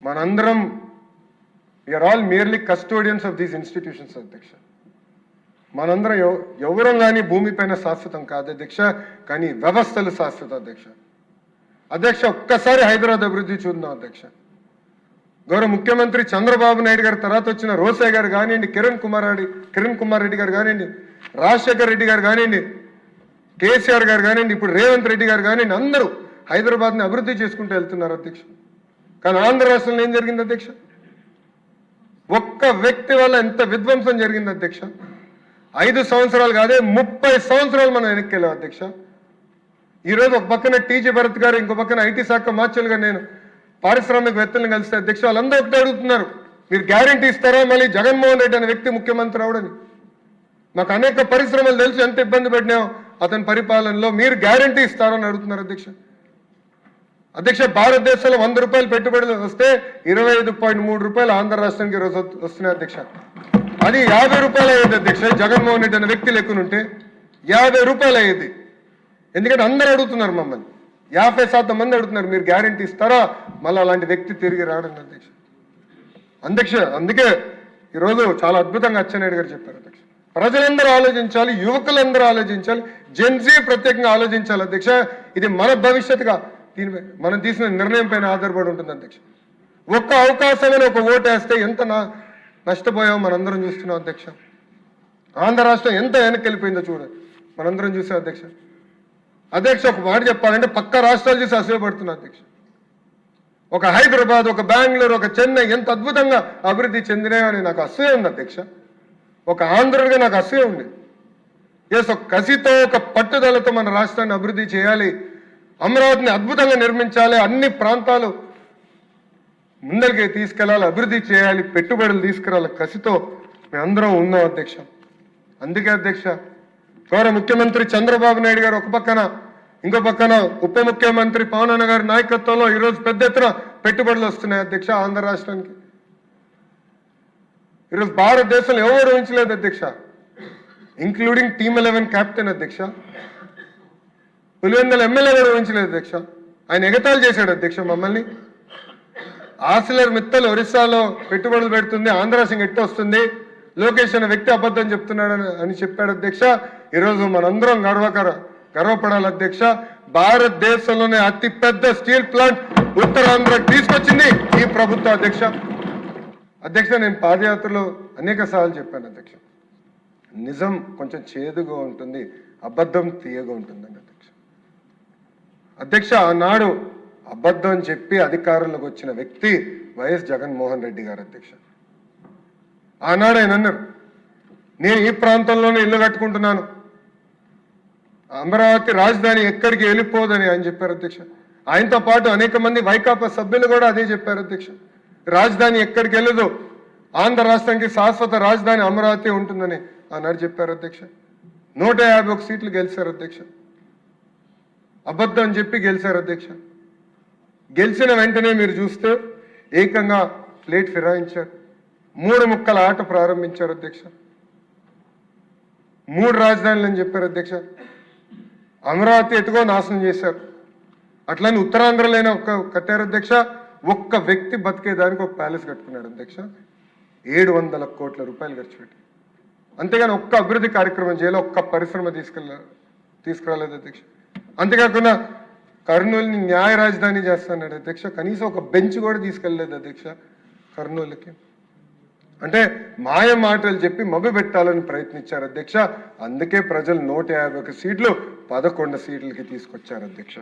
మనందరం we are all merely custodians of these institutions అధ్యక్ష. మనందరం ఎవరం కానీ భూమిపైన శాశ్వతం కాదు అధ్యక్ష, కానీ వ్యవస్థలు శాశ్వత అధ్యక్ష. అధ్యక్ష ఒక్కసారి హైదరాబాద్ అభివృద్ధి చూద్దాం అధ్యక్ష. గౌరవ ముఖ్యమంత్రి చంద్రబాబు నాయుడు గారి తర్వాత వచ్చిన రోసయ్య గారు కానివ్వండి, కిరణ్ కుమార్ రెడ్డి గారు కానివ్వండి, రాజశేఖర్ రెడ్డి గారు కానివ్వండి, కేసీఆర్ గారు కానివ్వండి, ఇప్పుడు రేవంత్ రెడ్డి గారు కానివ్వండి, అందరూ హైదరాబాద్ని అభివృద్ధి చేసుకుంటూ వెళ్తున్నారు అధ్యక్ష. కానీ ఆంధ్ర రాష్ట్రంలో ఏం జరిగింది అధ్యక్ష? ఒక్క వ్యక్తి వల్ల ఎంత విధ్వంసం జరిగింది అధ్యక్ష. 5 సంవత్సరాలు కాదే 30 సంవత్సరాలు మనం వెనక్కి వెళ్ళాం అధ్యక్ష. ఈరోజు ఒక పక్కన టీజీ భరత్ గారు, ఇంకో పక్కన ఐటీ శాఖ మార్చులుగా నేను పారిశ్రామికవేత్తలను కలిస్తే అధ్యక్ష, వాళ్ళందరూ ఒకటే అడుగుతున్నారు, మీరు గ్యారంటీ ఇస్తారా మళ్ళీ జగన్మోహన్ రెడ్డి అనే వ్యక్తి ముఖ్యమంత్రి అవడని? మాకు అనేక పరిశ్రమలు తెలిసి ఎంత ఇబ్బంది పడినాం అతని పరిపాలనలో, మీరు గ్యారంటీ ఇస్తారని అడుగుతున్నారు అధ్యక్ష. అధ్యక్ష భారతదేశంలో 100 రూపాయలు పెట్టుబడులు వస్తే 25.3 రూపాయలు ఆంధ్ర రాష్ట్రానికి ఈరోజు వస్తున్నాయి అధ్యక్ష. అది 50 రూపాయలు అయ్యేది అధ్యక్ష. జగన్మోహన్ రెడ్డి అనే వ్యక్తి లెక్కనుంటే 50 రూపాయలు అయ్యేది. ఎందుకంటే అందరూ అడుగుతున్నారు, మమ్మల్ని 50% మంది అడుగుతున్నారు, మీరు గ్యారంటీ ఇస్తారా మళ్ళీ అలాంటి వ్యక్తి తిరిగి రావడం అధ్యక్ష. అందుకే ఈరోజు చాలా అద్భుతంగా అచ్చెన్నాయుడు గారు చెప్పారు అధ్యక్ష. ప్రజలందరూ ఆలోచించాలి, యువకులందరూ ఆలోచించాలి, జెన్జీ ప్రత్యేకంగా ఆలోచించాలి అధ్యక్ష. ఇది మన భవిష్యత్తుగా దీనిపై మనం తీసిన నిర్ణయం పైన ఆధారపడి ఉంటుంది అధ్యక్ష. ఒక్క అవకాశమైన ఒక ఓటు వేస్తే ఎంత నష్టపోయామో మనందరం చూస్తున్నాం అధ్యక్ష. ఆంధ్ర రాష్ట్రం ఎంత వెనక్కి వెళ్ళిపోయిందో చూడండి, మనందరం చూసాం అధ్యక్ష. అధ్యక్ష ఒక మాట చెప్పాలంటే పక్క రాష్ట్రాలు చూసి అసూయపడుతున్నా అధ్యక్ష. ఒక హైదరాబాద్, ఒక బెంగళూరు, ఒక చెన్నై ఎంత అద్భుతంగా అభివృద్ధి చెందినాయని నాకు అసూయ ఉంది అధ్యక్ష. ఒక ఆంధ్రుడిగా నాకు అసూయ ఉంది. ఎస్, ఒక కసితో ఒక పట్టుదలతో మన రాష్ట్రాన్ని అభివృద్ధి చేయాలి, అమరావతిని అద్భుతంగా నిర్మించాలి, అన్ని ప్రాంతాలు ముందరికి తీసుకెళ్లాలి, అభివృద్ధి చేయాలి, పెట్టుబడులు తీసుకురావాలి కసితో మేమందరం ఉన్నాం అధ్యక్ష. అందుకే అధ్యక్ష గౌరవ ముఖ్యమంత్రి చంద్రబాబు నాయుడు గారు ఒక పక్కన, ఇంకో పక్కన ఉప ముఖ్యమంత్రి పవన్ అన్న గారి నాయకత్వంలో ఈరోజు పెద్ద ఎత్తున పెట్టుబడులు వస్తున్నాయి అధ్యక్ష ఆంధ్ర రాష్ట్రానికి. ఈరోజు భారతదేశంలో ఎవరు ఊహించలేదు అధ్యక్ష, ఇంక్లూడింగ్ టీమ్ 11 కెప్టెన్ అధ్యక్ష. పులివెందుల ఎమ్మెల్యే కూడా ఊహించలేదు అధ్యక్ష. ఆయన ఎగతాళి చేశాడు అధ్యక్ష మమ్మల్ని. ఆసిలర్ మిత్తల్ ఒరిస్సాలో పెట్టుబడులు పెడుతుంది, ఆంధ్ర సింగ్ ఎట్టు వస్తుంది, లోకేష్ అనే వ్యక్తి అబద్ధం చెప్తున్నాడు అని చెప్పాడు అధ్యక్ష. ఈరోజు మనందరం గర్వపడాలి అధ్యక్ష. భారతదేశంలోనే అతి పెద్ద స్టీల్ ప్లాంట్ ఉత్తరాంధ్రకు తీసుకొచ్చింది ఈ ప్రభుత్వం అధ్యక్ష. అధ్యక్ష నేను పాదయాత్రలో అనేక సార్లు చెప్పాను అధ్యక్ష, నిజం కొంచెం చేదుగా ఉంటుంది, అబద్ధం తీయగా ఉంటుందండి అధ్యక్ష. అధ్యక్ష ఆనాడు అబద్ధం చెప్పి అధికారంలోకి వచ్చిన వ్యక్తి వైఎస్ జగన్మోహన్ రెడ్డి గారు అధ్యక్ష. ఆనాడు ఆయన అన్నారు, నేను ఈ ప్రాంతంలోనే ఇల్లు కట్టుకుంటున్నాను, అమరావతి రాజధాని ఎక్కడికి వెళ్ళిపోదని ఆయన చెప్పారు అధ్యక్ష. ఆయనతో పాటు అనేక మంది వైకాపా సభ్యులు కూడా అదే చెప్పారు అధ్యక్ష. రాజధాని ఎక్కడికి వెళ్ళదు, ఆంధ్ర రాష్ట్రానికి శాశ్వత రాజధాని అమరావతి ఉంటుందని ఆనాడు చెప్పారు అధ్యక్ష. 151 సీట్లు గెలిచారు అధ్యక్ష. అబద్ధం చెప్పి గెలిచారు అధ్యక్ష. గెలిచిన వెంటనే మీరు చూస్తే ఏకంగా ప్లేట్ ఫిరాయించారు, 3 ముక్కల ఆట ప్రారంభించారు అధ్యక్ష. 3 రాజధానులు అని చెప్పారు అధ్యక్ష. అమరావతి ఎటుగో నాశనం చేశారు. అట్లని ఉత్తరాంధ్రలైన కట్టారు అధ్యక్ష. ఒక్క వ్యక్తి బతికేదానికి ఒక ప్యాలెస్ కట్టుకున్నాడు అధ్యక్ష, 700 కోట్ల రూపాయలు ఖర్చు పెట్టి. అంతేగాని ఒక్క అభివృద్ధి కార్యక్రమం చేయాలి, ఒక్క పరిశ్రమ తీసుకురాలేదు అధ్యక్ష. అంతేకాకుండా కర్నూలుని న్యాయ రాజధాని చేస్తున్నాడు అధ్యక్ష. కనీసం ఒక బెంచ్ కూడా తీసుకెళ్ళలేదు అధ్యక్ష కర్నూలుకి. అంటే మాయ మాటలు చెప్పి మభ్య పెట్టాలని ప్రయత్నించారు అధ్యక్ష. అందుకే ప్రజలు 151 సీట్లు 11 సీట్లకి తీసుకొచ్చారు అధ్యక్ష.